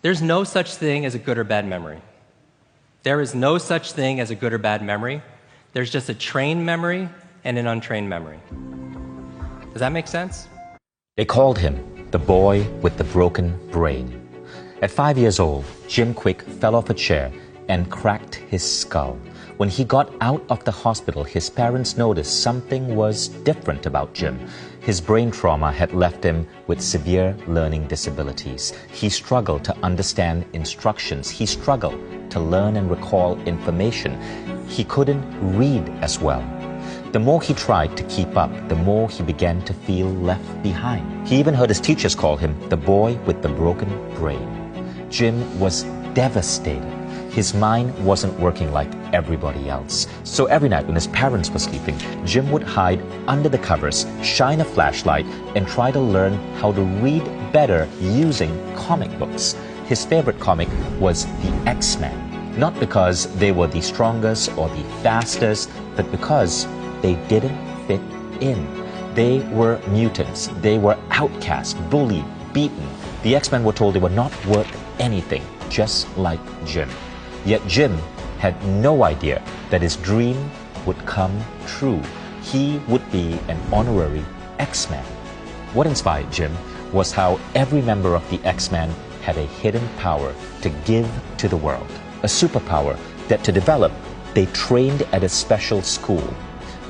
There's no such thing as a good or bad memory. There is no such thing as a good or bad memory. There's just a trained memory and an untrained memory. Does that make sense? They called him the boy with the broken brain. At 5 years old, Jim Quick fell off a chair and cracked his skull. When he got out of the hospital, his parents noticed something was different about Jim. His brain trauma had left him with severe learning disabilities. He struggled to understand instructions. He struggled to learn and recall information. He couldn't read as well. The more he tried to keep up, the more he began to feel left behind. He even heard his teachers call him the boy with the broken brain. Jim was devastated. His mind wasn't working like everybody else. So every night when his parents were sleeping, Jim would hide under the covers, shine a flashlight, and try to learn how to read better using comic books. His favorite comic was the X-Men, not because they were the strongest or the fastest, but because they didn't fit in. They were mutants. They were outcast, bullied, beaten. The X-Men were told they were not worth anything, just like Jim. Yet Jim had no idea that his dream would come true. He would be an honorary X-Man. What inspired Jim was how every member of the X-Men had a hidden power to give to the world, a superpower that to develop, they trained at a special school,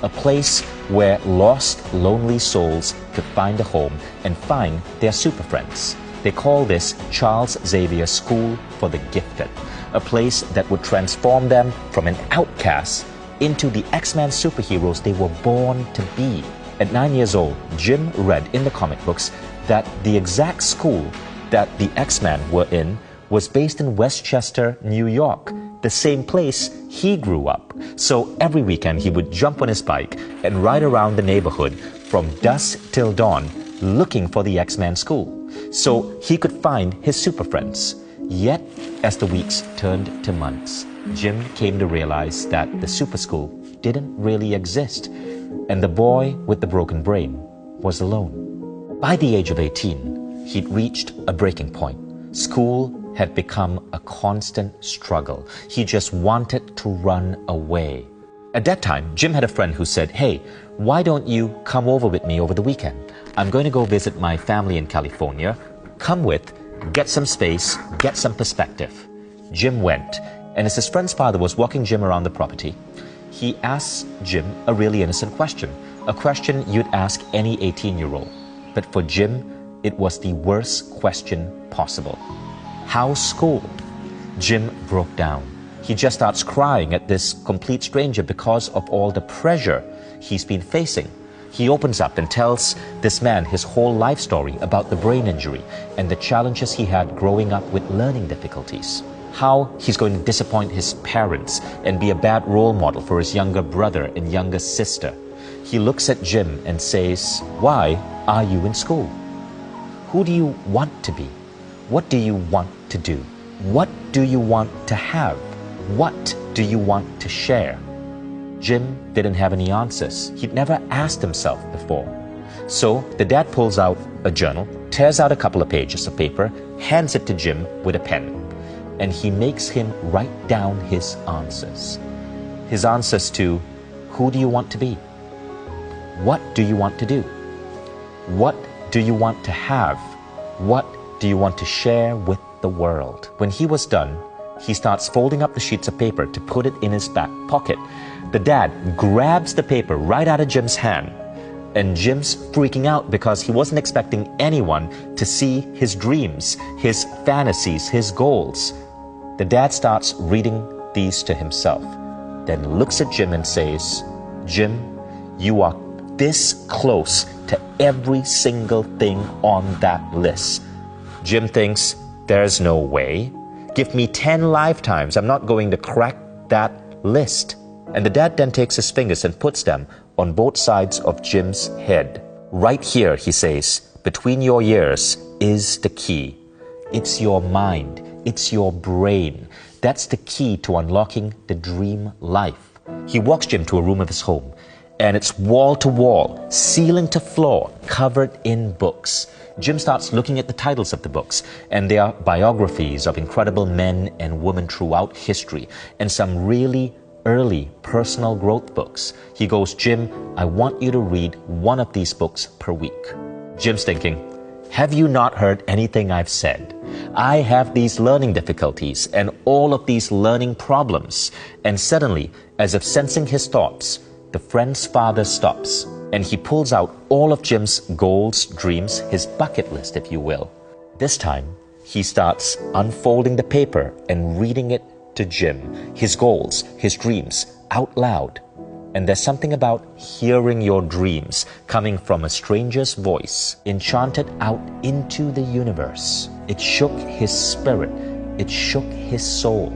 a place where lost, lonely souls could find a home and find their super friends. They call this Charles Xavier School for the Gifted, a place that would transform them from an outcast into the X-Men superheroes they were born to be. At 9 years old, Jim read in the comic books that the exact school that the X-Men were in was based in Westchester, New York, the same place he grew up. So every weekend he would jump on his bike and ride around the neighborhood from dusk till dawn looking for the X-Men school so he could find his super friends. Yet, as the weeks turned to months, Jim came to realize that the super school didn't really exist, and the boy with the broken brain was alone. By the age of 18, he'd reached a breaking point. School had become a constant struggle. He just wanted to run away. At that time, Jim had a friend who said, "Hey, why don't you come over with me over the weekend? I'm going to go visit my family in California. Come with, get some space, get some perspective." Jim went, and as his friend's father was walking Jim around the property, he asked Jim a really innocent question, a question you'd ask any 18-year-old. But for Jim, it was the worst question possible. How's school? Jim broke down. He just starts crying at this complete stranger because of all the pressure he's been facing. He opens up and tells this man his whole life story about the brain injury and the challenges he had growing up with learning difficulties. How he's going to disappoint his parents and be a bad role model for his younger brother and younger sister. He looks at Jim and says, "Why are you in school? Who do you want to be? What do you want to do? What do you want to have? What do you want to share?" Jim didn't have any answers. He'd never asked himself before. So the dad pulls out a journal, tears out a couple of pages of paper, hands it to Jim with a pen, and he makes him write down his answers. His answers to, who do you want to be? What do you want to do? What do you want to have? What do you want to share with the world? When he was done, he starts folding up the sheets of paper to put it in his back pocket. The dad grabs the paper right out of Jim's hand, and Jim's freaking out because he wasn't expecting anyone to see his dreams, his fantasies, his goals. The dad starts reading these to himself, then looks at Jim and says, "Jim, you are this close to every single thing on that list." Jim thinks, there's no way. Give me 10 lifetimes. I'm not going to crack that list. And the dad then takes his fingers and puts them on both sides of Jim's head. Right here, he says, between your ears is the key. It's your mind. It's your brain. That's the key to unlocking the dream life. He walks Jim to a room of his home and it's wall to wall, ceiling to floor, covered in books. Jim starts looking at the titles of the books, and they are biographies of incredible men and women throughout history, and some really early personal growth books. He goes, Jim, I want you to read one of these books per week. Jim's thinking, have you not heard anything I've said? I have these learning difficulties and all of these learning problems. And suddenly, as if sensing his thoughts, the friend's father stops, and he pulls out all of Jim's goals, dreams, his bucket list, if you will. This time, he starts unfolding the paper and reading it to Jim, his goals, his dreams, out loud. And there's something about hearing your dreams coming from a stranger's voice, enchanted out into the universe. It shook his spirit. It shook his soul.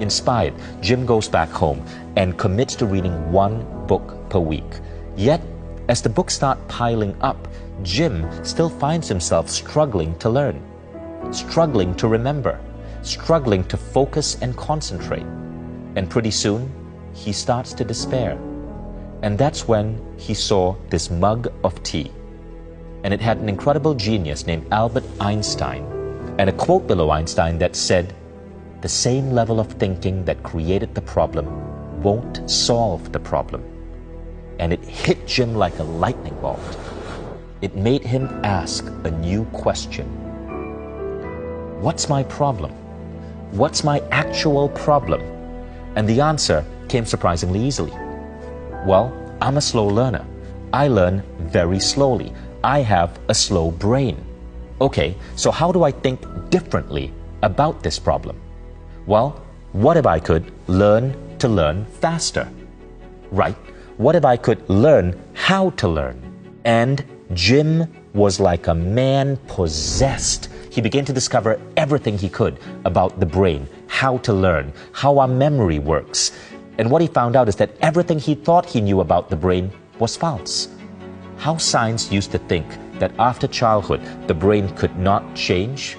Inspired, Jim goes back home and commits to reading one book per week. Yet, as the books start piling up, Jim still finds himself struggling to learn, struggling to remember, struggling to focus and concentrate. And pretty soon, he starts to despair. And that's when he saw this mug of tea. And it had an incredible genius named Albert Einstein, and a quote below Einstein that said, the same level of thinking that created the problem won't solve the problem. And it hit Jim like a lightning bolt. It made him ask a new question. What's my problem? What's my actual problem? And the answer came surprisingly easily. Well, I'm a slow learner. I learn very slowly. I have a slow brain. Okay, so how do I think differently about this problem? Well, what if I could learn to learn faster? Right, what if I could learn how to learn? And Jim was like a man possessed. He began to discover everything he could about the brain, how to learn, how our memory works. And what he found out is that everything he thought he knew about the brain was false. How science used to think that after childhood, the brain could not change,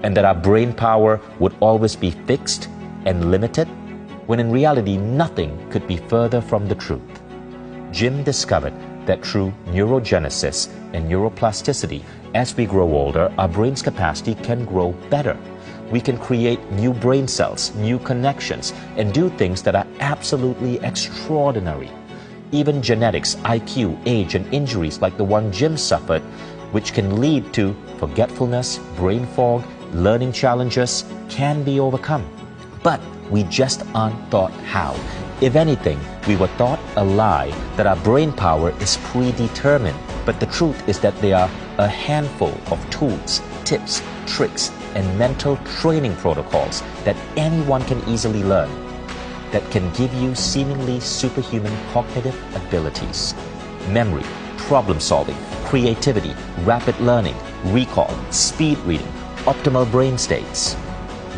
and that our brain power would always be fixed and limited, when in reality nothing could be further from the truth. Jim discovered that through neurogenesis and neuroplasticity, as we grow older, our brain's capacity can grow better. We can create new brain cells, new connections, and do things that are absolutely extraordinary. Even genetics, IQ, age, and injuries like the one Jim suffered, which can lead to forgetfulness, brain fog, learning challenges, can be overcome. But we just aren't taught how. If anything, we were taught a lie that our brain power is predetermined. But the truth is that there are a handful of tools, tips, tricks, and mental training protocols that anyone can easily learn that can give you seemingly superhuman cognitive abilities. Memory, problem solving, creativity, rapid learning, recall, speed reading, optimal brain states.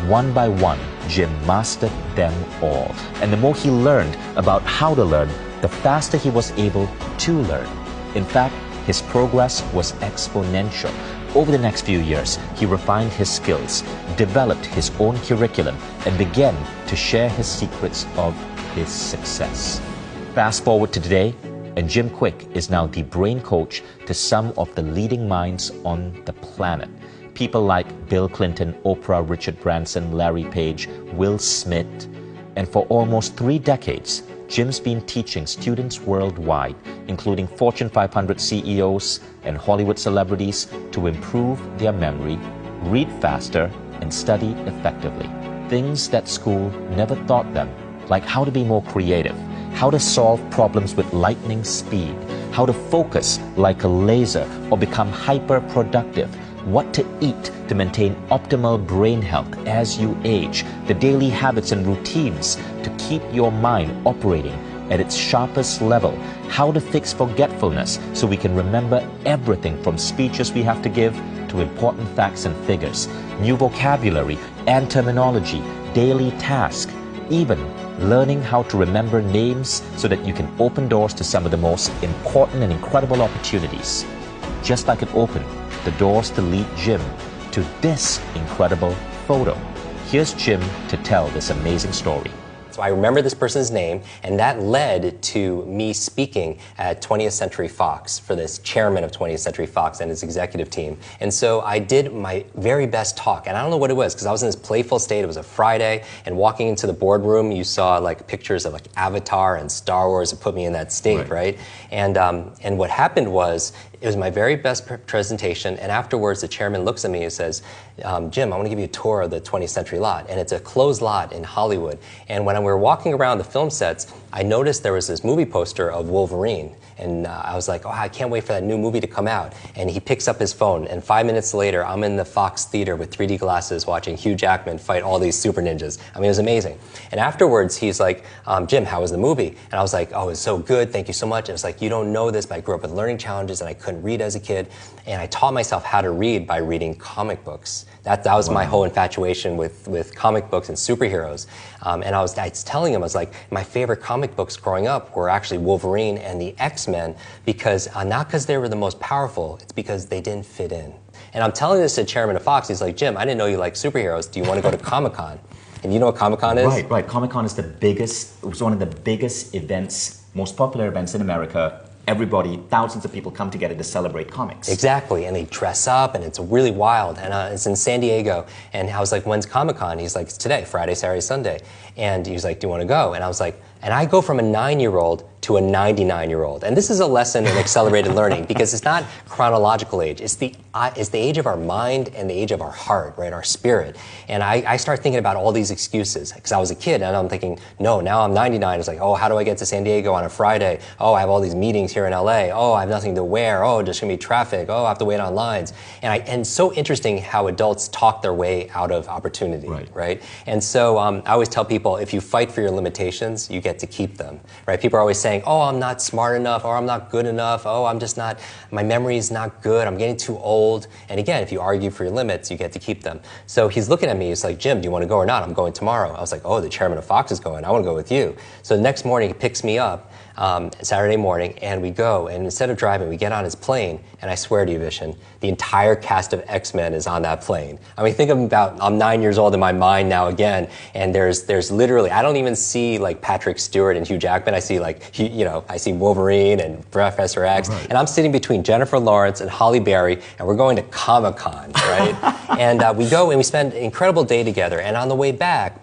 One by one, Jim mastered them all. And the more he learned about how to learn, the faster he was able to learn. In fact, his progress was exponential. Over the next few years, he refined his skills, developed his own curriculum, and began to share his secrets of his success. Fast forward to today, and Jim Kwik is now the brain coach to some of the leading minds on the planet. People like Bill Clinton, Oprah, Richard Branson, Larry Page, Will Smith. And for almost 3 decades, Jim's been teaching students worldwide, including Fortune 500 CEOs and Hollywood celebrities, to improve their memory, read faster, and study effectively. Things that school never taught them, like how to be more creative, how to solve problems with lightning speed, how to focus like a laser or become hyper-productive, what to eat to maintain optimal brain health as you age, the daily habits and routines to keep your mind operating at its sharpest level, how to fix forgetfulness so we can remember everything from speeches we have to give to important facts and figures, new vocabulary and terminology, daily tasks, even learning how to remember names so that you can open doors to some of the most important and incredible opportunities. Just like it opened the doors to lead Jim to this incredible photo. Here's Jim to tell this amazing story. So I remember this person's name, and that led to me speaking at 20th Century Fox for this chairman of 20th Century Fox and his executive team. And so I did my very best talk, and I don't know what it was, because I was in this playful state. It was a Friday, and walking into the boardroom, you saw like pictures of like Avatar and Star Wars. It put me in that state, right? And what happened was, it was my very best presentation, and afterwards the chairman looks at me and says, Jim, I want to give you a tour of the 20th Century lot. And it's a closed lot in Hollywood. And when we were walking around the film sets, I noticed there was this movie poster of Wolverine. And I was like, oh, I can't wait for that new movie to come out. And he picks up his phone, and 5 minutes later, I'm in the Fox Theater with 3D glasses watching Hugh Jackman fight all these super ninjas. I mean, it was amazing. And afterwards, he's like, Jim, how was the movie? And I was like, oh, it was so good, thank you so much. And it's like, you don't know this, but I grew up with learning challenges, and I couldn't read as a kid. And I taught myself how to read by reading comic books. That was my whole infatuation with comic books and superheroes. And I was telling him, I was like, my favorite comic books growing up were actually Wolverine and the X-Men, because not because they were the most powerful, it's because they didn't fit in. And I'm telling this to the chairman of Fox. He's like, Jim, I didn't know you liked superheroes. Do you want to go to Comic-Con? And you know what Comic-Con is? Right. Comic-Con is it was one of the biggest events, most popular events in America. Everybody, thousands of people come together to celebrate comics. Exactly, and they dress up, and it's really wild. And it's in San Diego. And I was like, when's Comic-Con? He's like, it's today, Friday, Saturday, Sunday. And he was like, do you want to go? And I was like, and I go from a 9-year-old to a 99-year-old. And this is a lesson in accelerated learning, because it's not chronological age. It's the age of our mind and the age of our heart, right, our spirit. And I start thinking about all these excuses, because I was a kid, and I'm thinking, no, now I'm 99. It's like, oh, how do I get to San Diego on a Friday? Oh, I have all these meetings here in LA. Oh, I have nothing to wear. Oh, there's going to be traffic. Oh, I have to wait on lines. And it's so interesting how adults talk their way out of opportunity, right? And so I always tell people, if you fight for your limitations, you get to keep them, right? People are always saying, oh, I'm not smart enough, or I'm not good enough, oh, I'm just not, my memory is not good, I'm getting too old. And again, if you argue for your limits, you get to keep them. So he's looking at me, he's like, Jim, do you want to go or not? I'm going tomorrow. I was like, oh, the chairman of Fox is going, I want to go with you. So the next morning, he picks me up, Saturday morning, and we go, and instead of driving, we get on his plane, and I swear to you, Vishen, the entire cast of X-Men is on that plane. I mean, think about, I'm 9 years old in my mind now again, and there's literally, I don't even see like Patrick Stewart and Hugh Jackman, I see like, I see Wolverine and Professor X, and I'm sitting between Jennifer Lawrence and Halle Berry, and we're going to Comic-Con, right? And we go and we spend an incredible day together, and on the way back,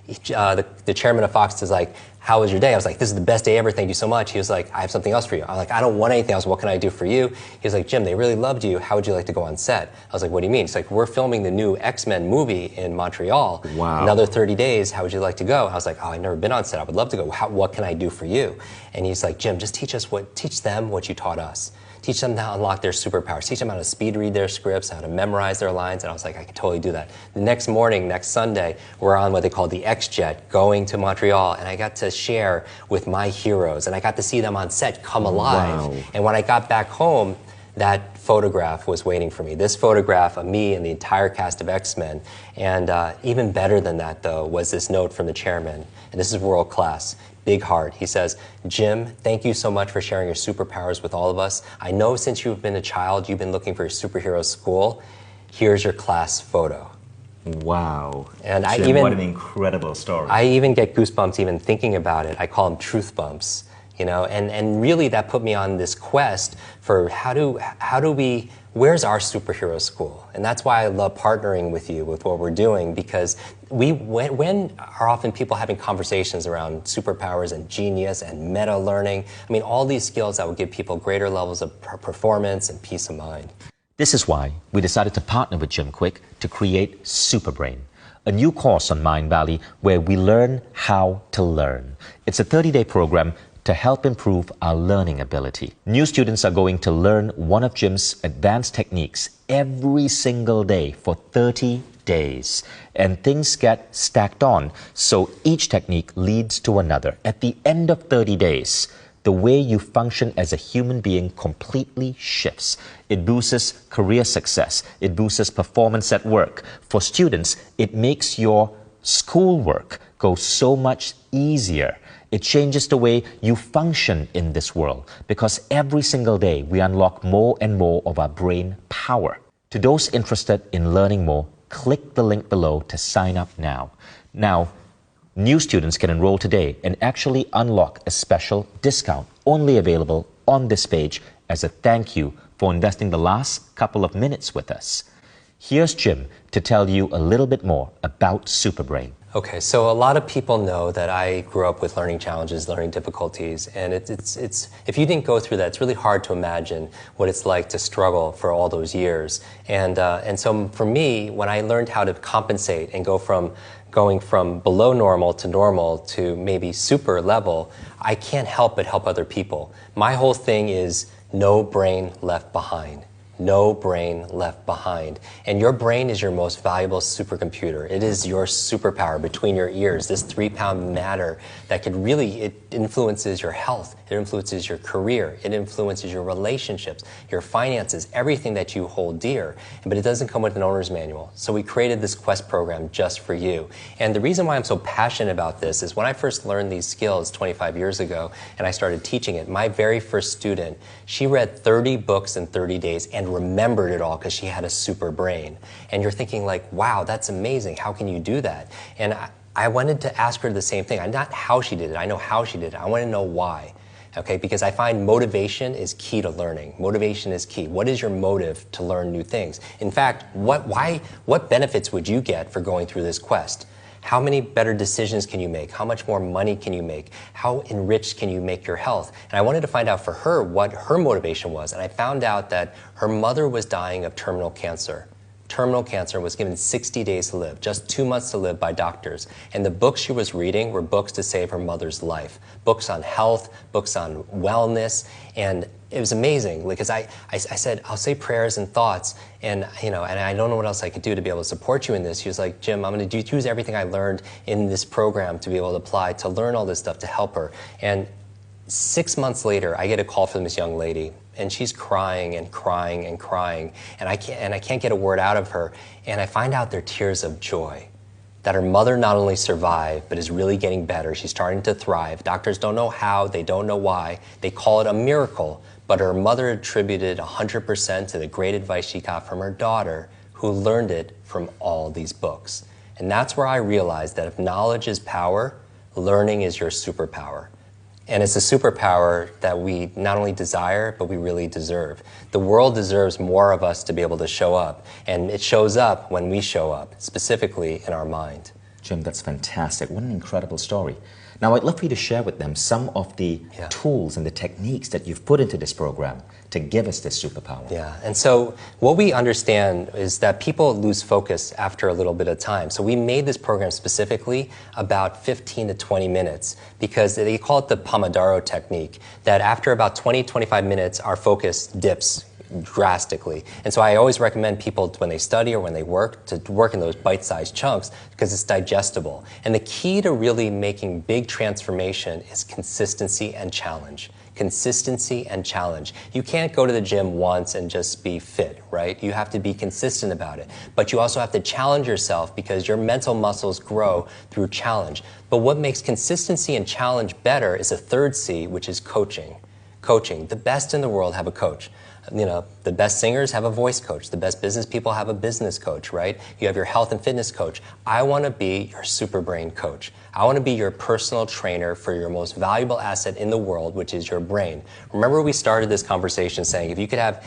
the chairman of Fox is like, how was your day? I was like, this is the best day ever, thank you so much. He was like, I have something else for you. I'm like, I don't want anything else, what can I do for you? He was like, Jim, they really loved you, how would you like to go on set? I was like, what do you mean? He's like, we're filming the new X-Men movie in Montreal. Wow. Another 30 days, how would you like to go? I was like, oh, I've never been on set, I would love to go. What can I do for you? And he's like, Jim, just teach them what you taught us. Teach them how to unlock their superpowers. Teach them how to speed read their scripts, how to memorize their lines. And I was like, I can totally do that. The next morning, next Sunday, we're on what they call the X-Jet, going to Montreal. And I got to share with my heroes. And I got to see them on set come alive. Wow. And when I got back home, that photograph was waiting for me. This photograph of me and the entire cast of X-Men. And even better than that, though, was this note from the chairman. And this is world class. Big heart. He says, Jim, thank you so much for sharing your superpowers with all of us. I know since you've been a child, you've been looking for your superhero school. Here's your class photo. Wow. And Jim, what an incredible story. I even get goosebumps even thinking about it. I call them truth bumps, and really that put me on this quest for where's our superhero school? And that's why I love partnering with you with what we're doing, because when are often people having conversations around superpowers and genius and meta learning? I mean, all these skills that will give people greater levels of performance and peace of mind. This is why we decided to partner with Jim Kwik to create Superbrain, a new course on Mindvalley where we learn how to learn. It's a 30-day program to help improve our learning ability. New students are going to learn one of Jim's advanced techniques every single day for 30 days. And things get stacked on, so each technique leads to another. At the end of 30 days, the way you function as a human being completely shifts. It boosts career success. It boosts performance at work. For students, it makes your schoolwork go so much easier. It changes the way you function in this world, because every single day we unlock more and more of our brain power. To those interested in learning more, click the link below to sign up now. Now, New students can enroll today and actually unlock a special discount only available on this page as a thank you for investing the last couple of minutes with us. Here's Jim to tell you a little bit more about Superbrain. Okay, so a lot of people know that I grew up with learning challenges, learning difficulties, and it's if you didn't go through that, it's really hard to imagine what it's like to struggle for all those years. And so for me, when I learned how to compensate and going from below normal to maybe super level, I can't help but help other people. My whole thing is no brain left behind. No brain left behind. And your brain is your most valuable supercomputer. It is your superpower between your ears, this 3-pound matter that could really, it influences your health, it influences your career, it influences your relationships, your finances, everything that you hold dear. But it doesn't come with an owner's manual. So we created this Quest program just for you. And the reason why I'm so passionate about this is when I first learned these skills 25 years ago and I started teaching it, my very first student, she read 30 books in 30 days and remembered it all because she had a super brain. And you're thinking like, wow, that's amazing. How can you do that? And I wanted to ask her the same thing. Not how she did it. I know how she did it. I want to know why. Okay, because I find motivation is key to learning. Motivation is key. What is your motive to learn new things? In fact, what benefits would you get for going through this quest? How many better decisions can you make? How much more money can you make? How enriched can you make your health? And I wanted to find out for her what her motivation was. And I found out that her mother was dying of terminal cancer. Terminal cancer, was given 60 days to live, just 2 months to live by doctors. And the books she was reading were books to save her mother's life. Books on health, books on wellness, and it was amazing because I said, I'll say prayers and thoughts, and and I don't know what else I could do to be able to support you in this. She was like, Jim, I'm going to use everything I learned in this program to be able to apply, to learn all this stuff to help her. And 6 months later, I get a call from this young lady, and she's crying and crying and crying, and I can't get a word out of her. And I find out they're tears of joy, that her mother not only survived, but is really getting better. She's starting to thrive. Doctors don't know how, they don't know why. They call it a miracle, but her mother attributed 100% to the great advice she got from her daughter, who learned it from all these books. And that's where I realized that if knowledge is power, learning is your superpower. And it's a superpower that we not only desire, but we really deserve. The world deserves more of us to be able to show up. And it shows up when we show up, specifically in our mind. Jim, that's fantastic. What an incredible story. Now, I'd love for you to share with them some of the tools and the techniques that you've put into this program to give us this superpower. Yeah, and so what we understand is that people lose focus after a little bit of time. So we made this program specifically about 15 to 20 minutes because they call it the Pomodoro technique, that after about 20, 25 minutes, our focus dips drastically. And so I always recommend people when they study or when they work to work in those bite-sized chunks because it's digestible. And the key to really making big transformation is consistency and challenge. Consistency and challenge. You can't go to the gym once and just be fit, right? You have to be consistent about it. But you also have to challenge yourself because your mental muscles grow through challenge. But what makes consistency and challenge better is a third C, which is coaching. Coaching. The best in the world have a coach. The best singers have a voice coach. The best business people have a business coach, right? You have your health and fitness coach. I want to be your super brain coach. I want to be your personal trainer for your most valuable asset in the world, which is your brain. Remember we started this conversation saying if you could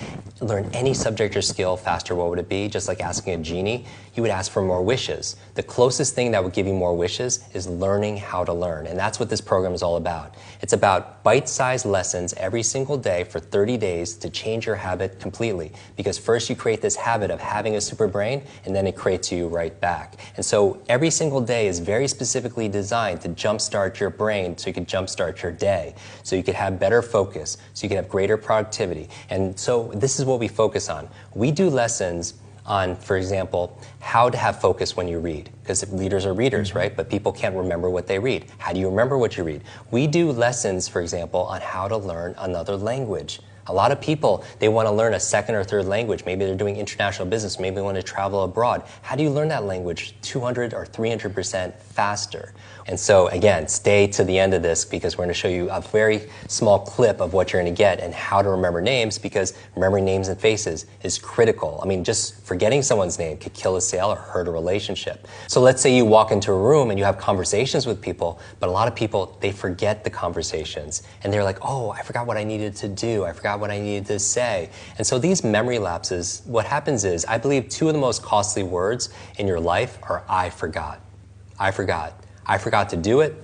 learn any subject or skill faster, what would it be? Just like asking a genie, you would ask for more wishes. The closest thing that would give you more wishes is learning how to learn. And that's what this program is all about. It's about bite-sized lessons every single day for 30 days to change your habit completely. Because first you create this habit of having a super brain, and then it creates you right back. And so every single day is very specifically designed to jumpstart your brain so you can jumpstart your day, so you could have better focus, so you can have greater productivity. And so this is what we focus on. We do lessons on, for example, how to have focus when you read. Because leaders are readers, right? But people can't remember what they read. How do you remember what you read? We do lessons, for example, on how to learn another language. A lot of people, they want to learn a second or third language. Maybe they're doing international business. Maybe they want to travel abroad. How do you learn that language 200 or 300% faster? And so again, stay to the end of this because we're going to show you a very small clip of what you're going to get and how to remember names, because remembering names and faces is critical. I mean, just forgetting someone's name could kill a sale or hurt a relationship. So let's say you walk into a room and you have conversations with people, but a lot of people, they forget the conversations and they're like, oh, I forgot what I needed to do. I forgot what I needed to say. And so these memory lapses, what happens is, I believe two of the most costly words in your life are I forgot. I forgot. I forgot to do it.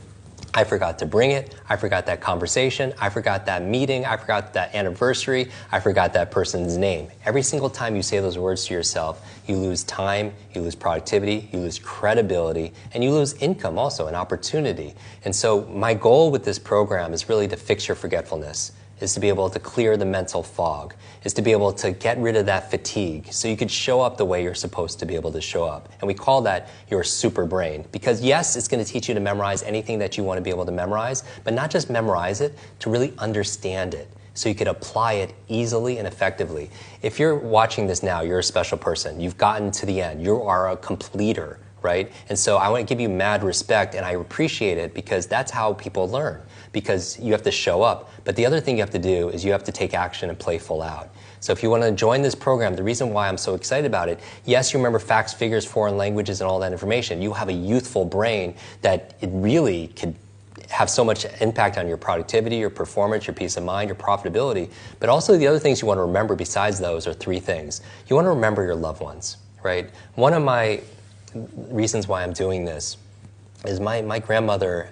I forgot to bring it. I forgot that conversation. I forgot that meeting. I forgot that anniversary. I forgot that person's name. Every single time you say those words to yourself, you lose time, you lose productivity, you lose credibility, and you lose income also, an opportunity. And so my goal with this program is really to fix your forgetfulness, is to be able to clear the mental fog, is to be able to get rid of that fatigue so you could show up the way you're supposed to be able to show up. And we call that your super brain. Because yes, it's going to teach you to memorize anything that you want to be able to memorize, but not just memorize it, to really understand it so you could apply it easily and effectively. If you're watching this now, you're a special person. You've gotten to the end. You are a completer, right? And so I want to give you mad respect, and I appreciate it because that's how people learn, because you have to show up. But the other thing you have to do is you have to take action and play full out. So if you want to join this program, the reason why I'm so excited about it, yes, you remember facts, figures, foreign languages, and all that information. You have a youthful brain that it really could have so much impact on your productivity, your performance, your peace of mind, your profitability. But also the other things you want to remember besides those are three things. You want to remember your loved ones, right? One of my reasons why I'm doing this is my grandmother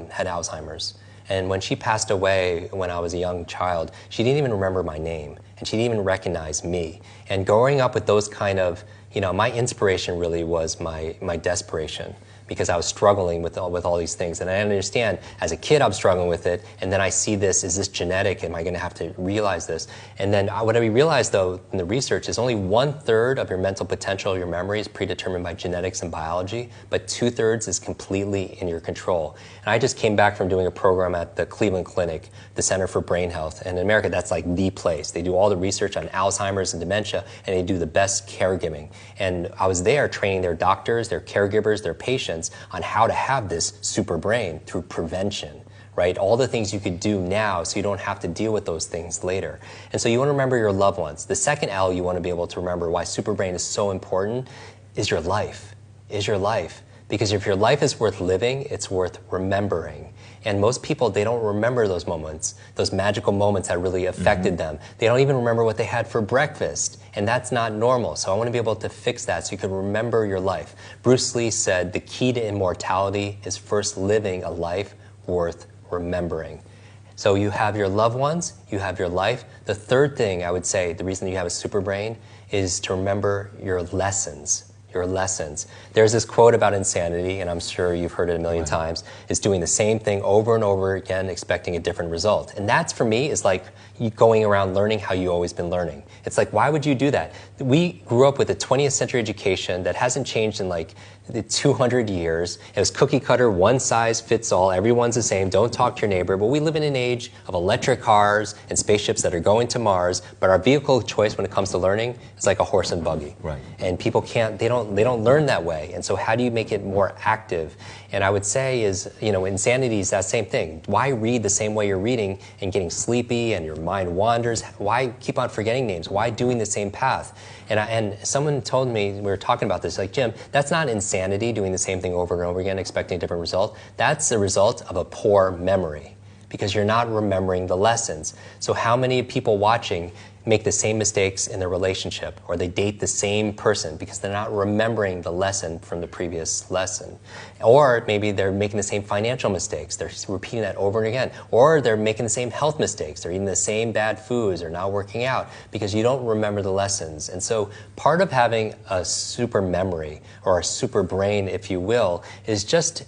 had Alzheimer's. And when she passed away when I was a young child, she didn't even remember my name, and she didn't even recognize me. And growing up with those kind of, my inspiration really was my desperation, because I was struggling with all these things. And I understand, as a kid, I'm struggling with it, and then I see this, is this genetic? Am I going to have to realize this? And then what I realized, though, in the research is only 1/3 of your mental potential, your memory, is predetermined by genetics and biology, but 2/3 is completely in your control. And I just came back from doing a program at the Cleveland Clinic, the Center for Brain Health. And in America, that's like the place. They do all the research on Alzheimer's and dementia, and they do the best caregiving. And I was there training their doctors, their caregivers, their patients on how to have this super brain through prevention, right? All the things you could do now so you don't have to deal with those things later. And so you want to remember your loved ones. The second L you want to be able to remember, why super brain is so important, is your life. Is your life. Because if your life is worth living, it's worth remembering. And most people, they don't remember those moments, those magical moments that really affected them. They don't even remember what they had for breakfast. And that's not normal. So I want to be able to fix that so you can remember your life. Bruce Lee said the key to immortality is first living a life worth remembering. So you have your loved ones, you have your life. The third thing I would say, the reason you have a super brain, is to remember your lessons. Your lessons. There's this quote about insanity, and I'm sure you've heard it a million times, is doing the same thing over and over again, expecting a different result. And that's, for me, is like you going around learning how you've always been learning. It's like, why would you do that? We grew up with a 20th century education that hasn't changed in like 200 years. It was cookie cutter, one size fits all, everyone's the same, don't talk to your neighbor. But we live in an age of electric cars and spaceships that are going to Mars, but our vehicle of choice when it comes to learning is like a horse and buggy. Right. And people they don't learn that way. And so how do you make it more active? And I would say is, insanity is that same thing. Why read the same way you're reading and getting sleepy and your mind wanders? Why keep on forgetting names? Why doing the same path? And someone told me, we were talking about this, like, Jim, that's not insanity, doing the same thing over and over again, expecting a different result. That's the result of a poor memory, because you're not remembering the lessons. So how many people watching make the same mistakes in their relationship, or they date the same person because they're not remembering the lesson from the previous lesson? Or maybe they're making the same financial mistakes. They're repeating that over and again. Or they're making the same health mistakes. They're eating the same bad foods. They're not working out because you don't remember the lessons. And so part of having a super memory, or a super brain, if you will, is just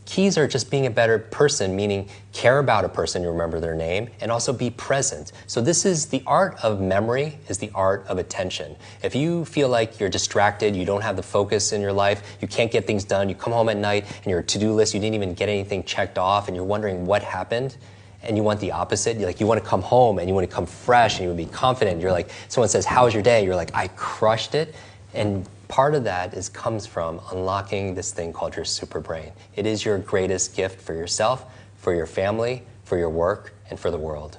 keys are just being a better person, meaning care about a person, you remember their name, and also be present. So this is the art of memory, is the art of attention. If you feel like you're distracted, you don't have the focus in your life, you can't get things done, you come home at night and your to-do list, you didn't even get anything checked off, and you're wondering what happened, and you want the opposite. You want to come home and you want to come fresh and you want to be confident. You're like, someone says, how was your day? You're like, I crushed it. And part of that comes from unlocking this thing called your super brain. It is your greatest gift for yourself, for your family, for your work, and for the world.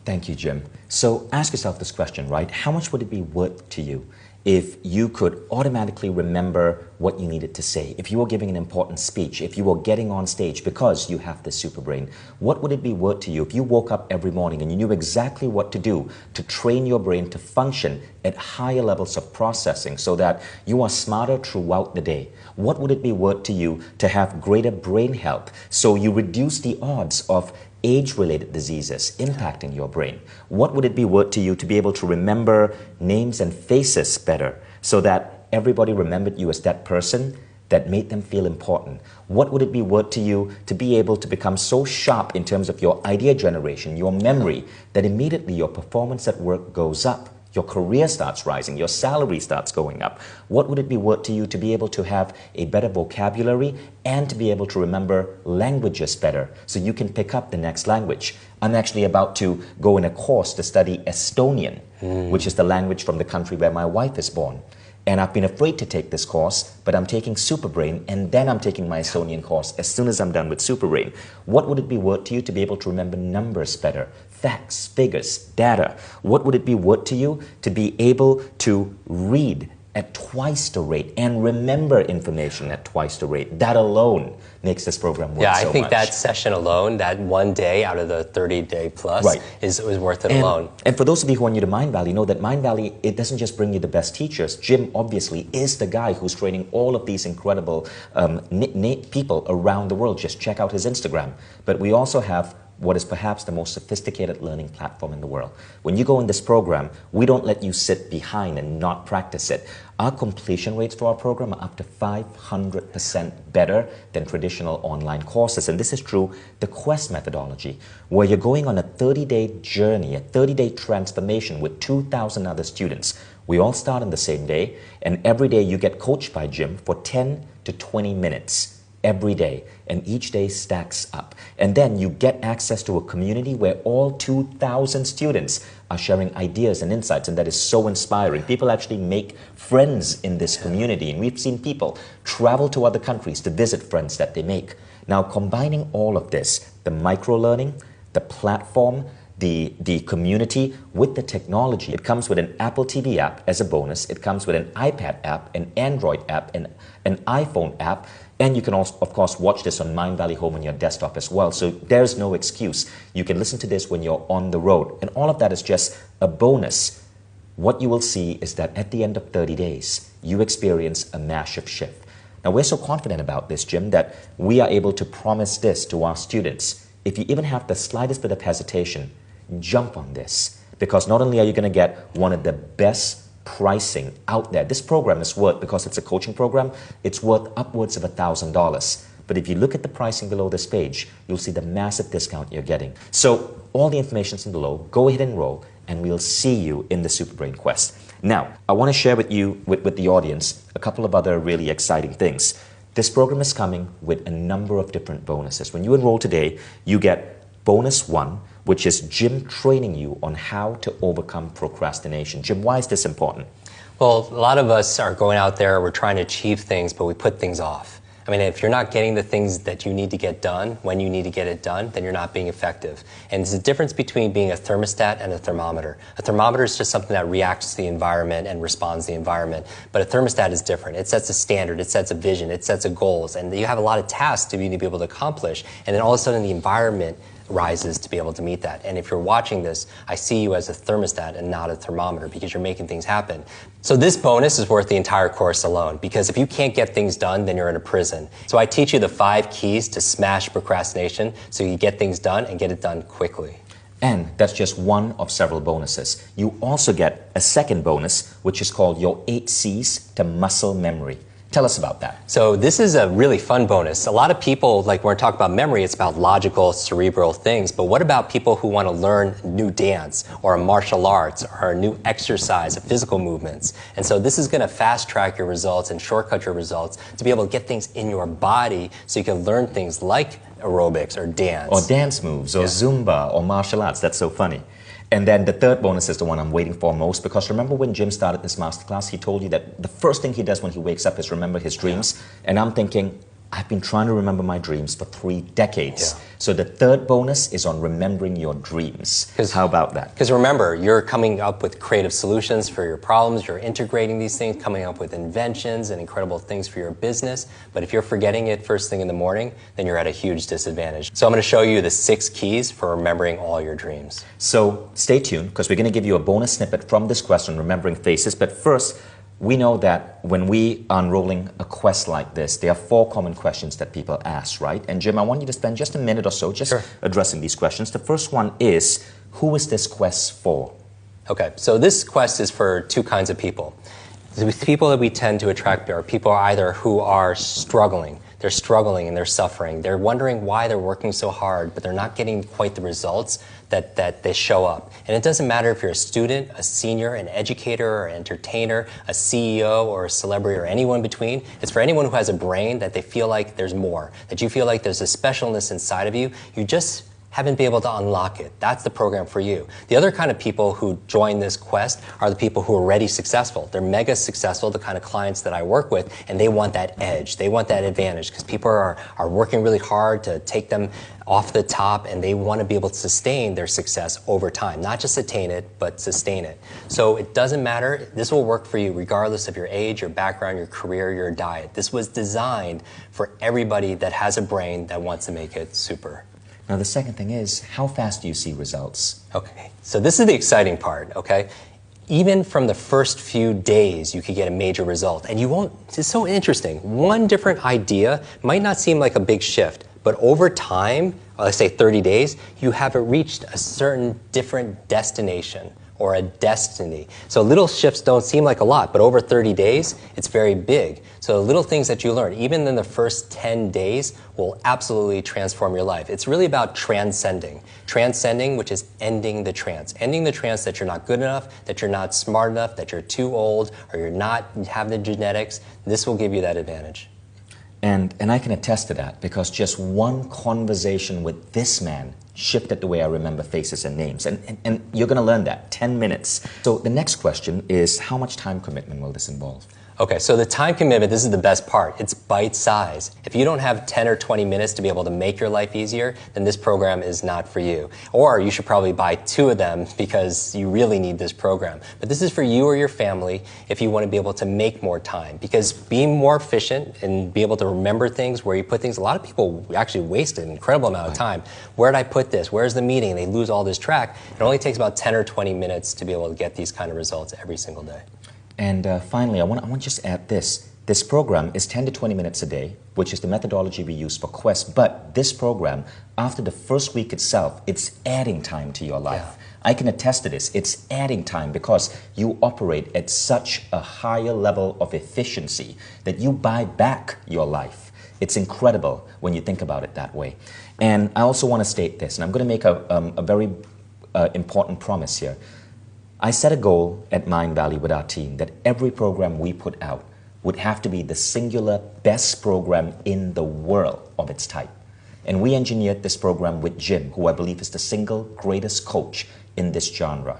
Thank you, Jim. So ask yourself this question, right? How much would it be worth to you if you could automatically remember what you needed to say? If you were giving an important speech, if you were getting on stage because you have this super brain, what would it be worth to you if you woke up every morning and you knew exactly what to do to train your brain to function at higher levels of processing so that you are smarter throughout the day? What would it be worth to you to have greater brain health so you reduce the odds of age-related diseases impacting your brain? What would it be worth to you to be able to remember names and faces better so that everybody remembered you as that person that made them feel important? What would it be worth to you to be able to become so sharp in terms of your idea generation, your memory, that immediately your performance at work goes up? Your career starts rising, your salary starts going up. What would it be worth to you to be able to have a better vocabulary and to be able to remember languages better so you can pick up the next language? I'm actually about to go in a course to study Estonian, which is the language from the country where my wife is born. And I've been afraid to take this course, but I'm taking Superbrain and then I'm taking my Estonian course as soon as I'm done with Superbrain. What would it be worth to you to be able to remember numbers better? Facts, figures, data. What would it be worth to you to be able to read at twice the rate and remember information at twice the rate? That alone makes this program worth so much. Yeah, I think that session alone, that one day out of the 30-day plus, is worth it alone. And for those of you who are new to Mind Valley, know that Mind Valley, it doesn't just bring you the best teachers. Jim obviously is the guy who's training all of these incredible people around the world. Just check out his Instagram. But we also have what is perhaps the most sophisticated learning platform in the world. When you go in this program, we don't let you sit behind and not practice it. Our completion rates for our program are up to 500% better than traditional online courses. And this is through the Quest methodology, where you're going on a 30-day journey, a 30-day transformation with 2,000 other students. We all start on the same day, and every day you get coached by Jim for 10 to 20 minutes. Every day, and each day stacks up. And then you get access to a community where all 2,000 students are sharing ideas and insights, and that is so inspiring. People actually make friends in this community, and we've seen people travel to other countries to visit friends that they make. Now, combining all of this, the micro-learning, the platform, the community with the technology. It comes with an Apple TV app as a bonus. It comes with an iPad app, an Android app, and an iPhone app. And you can also, of course, watch this on Mind Valley Home on your desktop as well. So there's no excuse. You can listen to this when you're on the road. And all of that is just a bonus. What you will see is that at the end of 30 days, you experience a massive shift. Now, we're so confident about this, Jim, that we are able to promise this to our students. If you even have the slightest bit of hesitation, jump on this. Because not only are you going to get one of the best pricing out there. This program is worth, because it's a coaching program, it's worth upwards of $1,000. But if you look at the pricing below this page, you'll see the massive discount you're getting. So all the information's in below. Go ahead and enroll, and we'll see you in the Superbrain Quest. Now, I want to share with you, with the audience, a couple of other really exciting things. This program is coming with a number of different bonuses. When you enroll today, you get bonus 1, which is Jim training you on how to overcome procrastination. Jim, why is this important? Well, a lot of us are going out there, we're trying to achieve things, but we put things off. I mean, if you're not getting the things that you need to get done when you need to get it done, then you're not being effective. And there's a difference between being a thermostat and a thermometer. A thermometer is just something that reacts to the environment and responds to the environment. But a thermostat is different. It sets a standard, it sets a vision, it sets a goals, and you have a lot of tasks to be able to accomplish. And then all of a sudden the environment rises to be able to meet that. And if you're watching this, I see you as a thermostat and not a thermometer, because you're making things happen. So this bonus is worth the entire course alone, because if you can't get things done, then you're in a prison. So I teach you the 5 keys to smash procrastination so you get things done and get it done quickly. And that's just one of several bonuses. You also get a second bonus, which is called your 8 C's to muscle memory. Tell us about that. So this is a really fun bonus. A lot of people, like when we talk about memory, it's about logical, cerebral things. But what about people who want to learn new dance or a martial arts or a new exercise of physical movements? And so this is going to fast track your results and shortcut your results to be able to get things in your body so you can learn things like aerobics or dance. Or dance moves or Zumba or martial arts. That's so funny. And then the third bonus is the one I'm waiting for most, because remember when Jim started this masterclass, he told you that the first thing he does when he wakes up is remember his dreams. And I'm thinking, I've been trying to remember my dreams for 3 decades. So the third bonus is on remembering your dreams. How about that? Because remember, you're coming up with creative solutions for your problems, you're integrating these things, coming up with inventions and incredible things for your business. But if you're forgetting it first thing in the morning, then you're at a huge disadvantage. So I'm going to show you the 6 keys for remembering all your dreams. So stay tuned, because we're going to give you a bonus snippet from this question, remembering faces. But first, we know that when we are unrolling a quest like this, there are 4 common questions that people ask, right? And Jim, I want you to spend just a minute or so just addressing these questions. The first one is, who is this quest for? Okay, so this quest is for 2 kinds of people. The people that we tend to attract are people either who are struggling. They're struggling and they're suffering. They're wondering why they're working so hard, but they're not getting quite the results that they show up. And it doesn't matter if you're a student, a senior, an educator, or an entertainer, a CEO, or a celebrity, or anyone in between. It's for anyone who has a brain that they feel like there's more, that you feel like there's a specialness inside of you. You just haven't been able to unlock it. That's the program for you. The other kind of people who join this quest are the people who are already successful. They're mega successful, the kind of clients that I work with, and they want that edge. They want that advantage because people are working really hard to take them off the top, and they want to be able to sustain their success over time. Not just attain it, but sustain it. So it doesn't matter. This will work for you regardless of your age, your background, your career, your diet. This was designed for everybody that has a brain that wants to make it super. Now, the second thing is, how fast do you see results? Okay, so this is the exciting part, okay? Even from the first few days, you could get a major result. And you won't, it's so interesting. One different idea might not seem like a big shift, but over time, let's say 30 days, you have reached a certain different destination or a destiny. So little shifts don't seem like a lot, but over 30 days, it's very big. So the little things that you learn, even in the first 10 days, will absolutely transform your life. It's really about transcending. Transcending, which is ending the trance. Ending the trance that you're not good enough, that you're not smart enough, that you're too old, or you have the genetics. This will give you that advantage. And I can attest to that, because just one conversation with this man shifted the way I remember faces and names. And you're going to learn that, 10 minutes. So the next question is, how much time commitment will this involve? Okay, so the time commitment, this is the best part. It's bite size. If you don't have 10 or 20 minutes to be able to make your life easier, then this program is not for you. Or you should probably buy 2 of them because you really need this program. But this is for you or your family if you want to be able to make more time. Because being more efficient and be able to remember things, where you put things, a lot of people actually waste an incredible amount of time. Where did I put this? Where's the meeting? They lose all this track. It only takes about 10 or 20 minutes to be able to get these kind of results every single day. And finally, I want to just add this. This program is 10 to 20 minutes a day, which is the methodology we use for Quest. But this program, after the first week itself, it's adding time to your life. Yeah. I can attest to this. It's adding time because you operate at such a higher level of efficiency that you buy back your life. It's incredible when you think about it that way. And I also want to state this, and I'm going to make a very important promise here. I set a goal at Mind Valley with our team that every program we put out would have to be the singular best program in the world of its type. And we engineered this program with Jim, who I believe is the single greatest coach in this genre.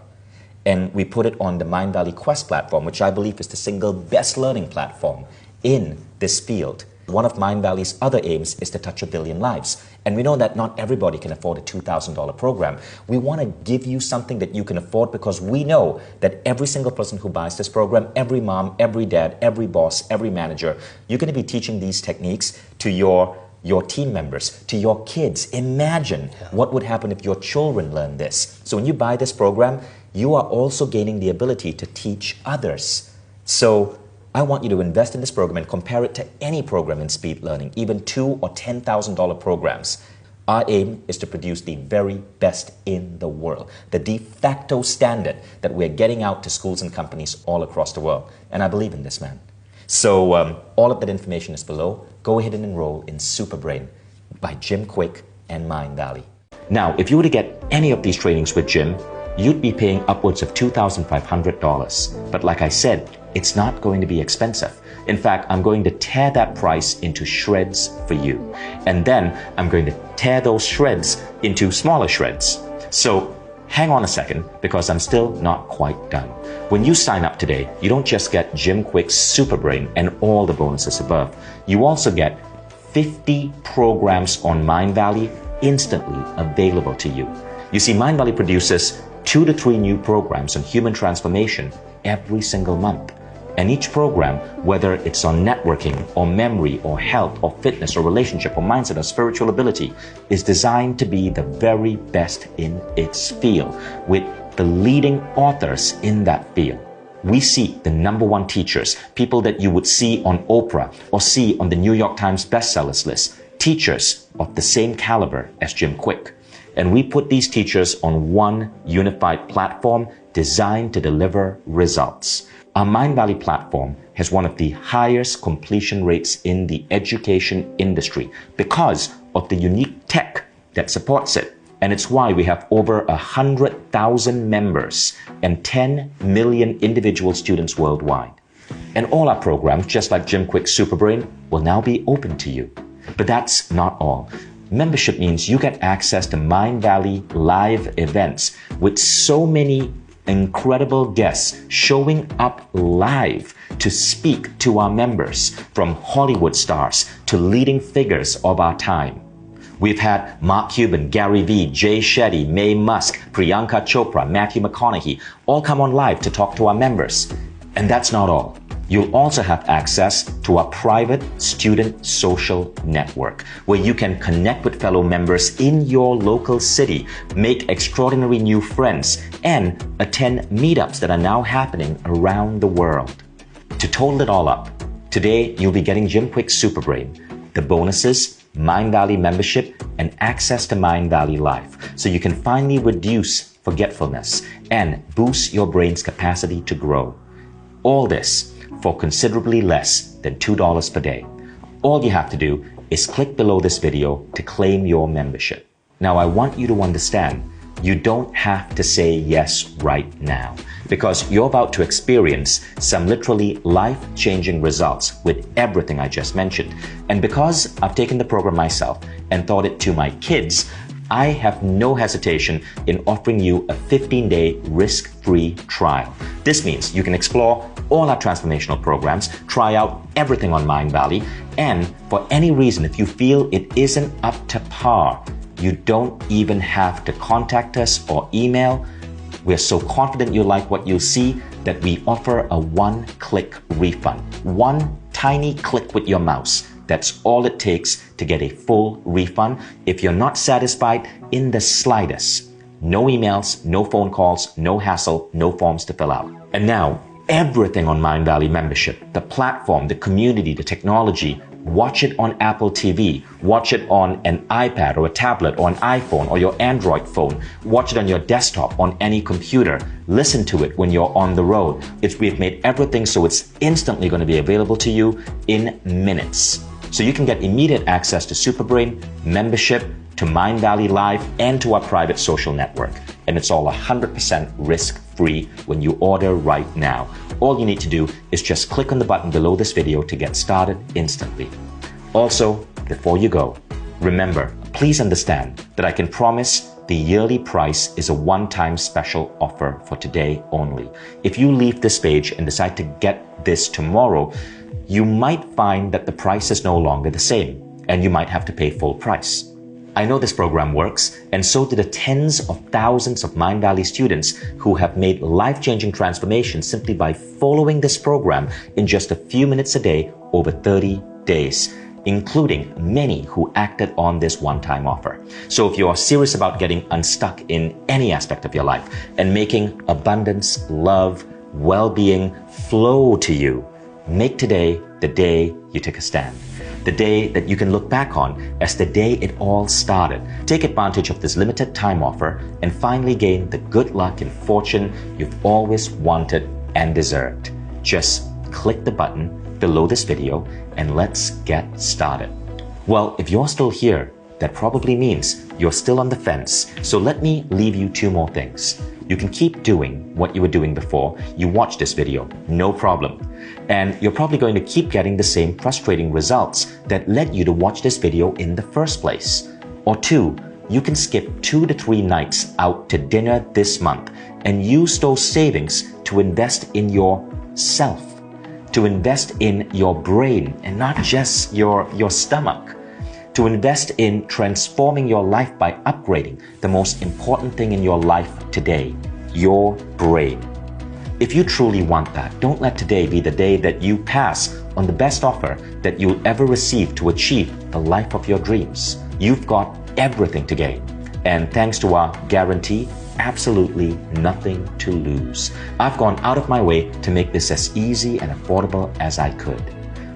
And we put it on the Mind Valley Quest platform, which I believe is the single best learning platform in this field. One of Mind Valley's other aims is to touch 1 billion lives. And we know that not everybody can afford a $2,000 program. We want to give you something that you can afford because we know that every single person who buys this program, every mom, every dad, every boss, every manager, you're going to be teaching these techniques to your team members, to your kids. Imagine what would happen if your children learn this. So when you buy this program, you are also gaining the ability to teach others. So I want you to invest in this program and compare it to any program in speed learning, even $2,000 or $10,000 programs. Our aim is to produce the very best in the world, the de facto standard that we're getting out to schools and companies all across the world. And I believe in this, man. So all of that information is below. Go ahead and enroll in Superbrain by Jim Quick and Mind Valley. Now, if you were to get any of these trainings with Jim, you'd be paying upwards of $2,500. But like I said, it's not going to be expensive. In fact, I'm going to tear that price into shreds for you. And then I'm going to tear those shreds into smaller shreds. So hang on a second, because I'm still not quite done. When you sign up today, you don't just get Jim Quick's Superbrain and all the bonuses above. You also get 50 programs on Mind Valley instantly available to you. You see, Mind Valley produces 2 to 3 new programs on human transformation every single month. And each program, whether it's on networking or memory or health or fitness or relationship or mindset or spiritual ability, is designed to be the very best in its field with the leading authors in that field. We seek the #1 teachers, people that you would see on Oprah or see on the New York Times bestsellers list, teachers of the same caliber as Jim Quick. And we put these teachers on one unified platform designed to deliver results. Our Mind Valley platform has one of the highest completion rates in the education industry because of the unique tech that supports it. And it's why we have over 100,000 members and 10 million individual students worldwide. And all our programs, just like Jim Quick's Superbrain, will now be open to you. But that's not all. Membership means you get access to Mind Valley live events with so many incredible guests showing up live to speak to our members, from Hollywood stars to leading figures of our time. We've had Mark Cuban, Gary Vee, Jay Shetty, Mae Musk, Priyanka Chopra, Matthew McConaughey all come on live to talk to our members. And that's not all. You'll also have access to our private student social network, where you can connect with fellow members in your local city, make extraordinary new friends, and attend meetups that are now happening around the world. To total it all up, today you'll be getting Jim Quick's Superbrain, the bonuses, Mind Valley membership, and access to Mind Valley Life, so you can finally reduce forgetfulness and boost your brain's capacity to grow. All this for considerably less than $2 per day. All you have to do is click below this video to claim your membership. Now, I want you to understand, you don't have to say yes right now, because you're about to experience some literally life-changing results with everything I just mentioned. And because I've taken the program myself and taught it to my kids, I have no hesitation in offering you a 15-day risk-free trial. This means you can explore all our transformational programs, try out everything on Mind Valley, and for any reason, if you feel it isn't up to par, you don't even have to contact us or email. We're so confident you like what you'll see that we offer a one-click refund. One tiny click with your mouse. That's all it takes to get a full refund if you're not satisfied in the slightest. No emails, no phone calls, no hassle, no forms to fill out. And now, everything on Mind Valley membership, the platform, the community, the technology, watch it on Apple TV, watch it on an iPad or a tablet or an iPhone or your Android phone, watch it on your desktop, on any computer, listen to it when you're on the road. We've made everything so it's instantly going to be available to you in minutes. So you can get immediate access to Superbrain, membership, to Mind Valley Live, and to our private social network. And it's all 100% risk-free when you order right now. All you need to do is just click on the button below this video to get started instantly. Also, before you go, remember, please understand that I can promise the yearly price is a one-time special offer for today only. If you leave this page and decide to get this tomorrow, you might find that the price is no longer the same, and you might have to pay full price. I know this program works, and so do the tens of thousands of Mind Valley students who have made life-changing transformations simply by following this program in just a few minutes a day over 30 days, including many who acted on this one-time offer. So if you are serious about getting unstuck in any aspect of your life and making abundance, love, well-being flow to you, make today the day you took a stand. The day that you can look back on as the day it all started. Take advantage of this limited time offer and finally gain the good luck and fortune you've always wanted and deserved. Just click the button below this video and let's get started. Well, if you're still here, that probably means you're still on the fence. So let me leave you two more things. You can keep doing what you were doing before you watched this video, no problem. And you're probably going to keep getting the same frustrating results that led you to watch this video in the first place. Or two, you can skip 2 to 3 nights out to dinner this month and use those savings to invest in yourself, to invest in your brain and not just your stomach, to invest in transforming your life by upgrading the most important thing in your life today, your brain. If you truly want that, don't let today be the day that you pass on the best offer that you'll ever receive to achieve the life of your dreams. You've got everything to gain. And thanks to our guarantee, absolutely nothing to lose. I've gone out of my way to make this as easy and affordable as I could.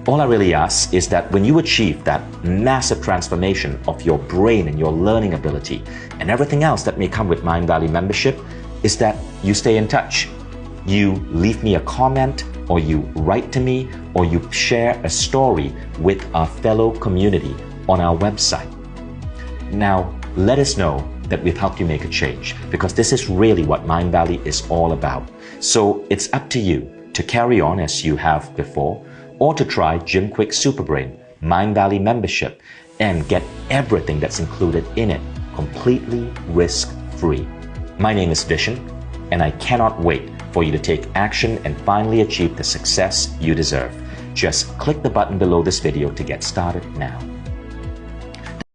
All I really ask is that when you achieve that massive transformation of your brain and your learning ability and everything else that may come with Mindvalley membership, is that you stay in touch. You leave me a comment, or you write to me, or you share a story with our fellow community on our website. Now, let us know that we've helped you make a change, because this is really what Mindvalley is all about. So it's up to you to carry on as you have before, or to try Jim Kwik Superbrain Mindvalley membership and get everything that's included in it completely risk-free. My name is Vishen, and I cannot wait for you to take action and finally achieve the success you deserve. Just click the button below this video to get started now.